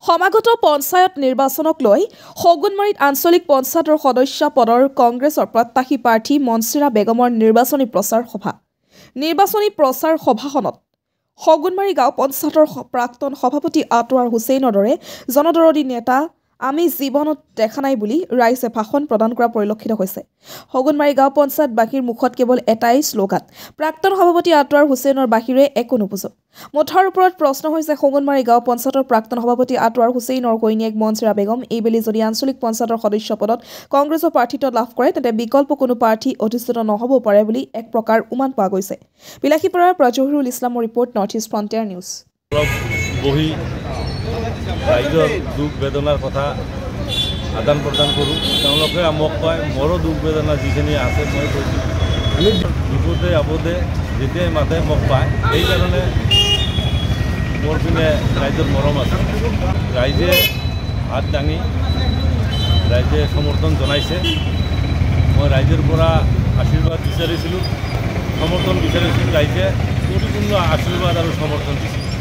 সমাগত পঞ্চায়ত নিৰ্বাচনক লৈ হগুনমাৰীত আঞ্চলিক পঞ্চায়তৰ সদস্য পদৰ কংগ্ৰেছৰ প্ৰত্যাশী প্ৰাৰ্থী মনচিৰা বেগমৰ নিৰ্বাচনী প্ৰচাৰ সভাখনত হগুনমাৰী গাঁও পঞ্চায়তৰ প্ৰাক্তন সভাপতি আতৱাৰ হুছেইনৰ দৰে জনদৰদী নেতা আমি জীৱনত দেখা নাই বুলি ৰাইজে ভাষণ প্ৰদান কৰা পৰিলক্ষিত হৈছে। হগুনমাৰী গাঁও পঞ্চায়তবাসীৰ মুখত কেৱল এটাই শ্লোগান, প্ৰাক্তন সভাপতি আতৱাৰ হুছেইনৰ বাহিৰে একো নুবুজো। মুঠাৰ ওপৰত প্ৰশ্ন হৈছে হগুনমাৰী গাঁও পঞ্চায়তৰ প্ৰাক্তন সভাপতি আতৱাৰ হুছেইনৰ ঘৈণীয়েক মনচিৰা বেগম এইবেলি যদি আঞ্চলিক পঞ্চায়তৰ সদস্য পদত কংগ্ৰেছৰ প্ৰাৰ্থিত্ব লাভ কৰে তেন্তে বিকল্প কোনো প্ৰাৰ্থী অধিষ্ঠিত নহ'ব পাৰে বুলি এক প্ৰকাৰ উমান পোৱা গৈছে। বিলাসীপাৰাৰ পৰা জহিৰুল ইছলামৰ report, north east frontier news. ৰাইজৰ দুখ বেদনাৰ কথা আদান প্ৰদান কৰোঁ। তেওঁলোকে মোক কয় মোৰো দুখ বেদনা যিখিনি আছে মই কৈছোঁ। বিপদে আপদে যেতিয়াই মাতে মোক পায়, সেইকাৰণে মোৰ পিনে ৰাইজৰ মৰম আছে। ৰাইজে হাত দাঙি ৰাইজে সমৰ্থন জনাইছে। মই ৰাইজৰ পৰা আশীৰ্বাদ বিচাৰিছিলোঁ, সমৰ্থন বিচাৰিছিলোঁ। ৰাইজে পৰিপূৰ্ণ আশীৰ্বাদ আৰু সমৰ্থন দিছিল।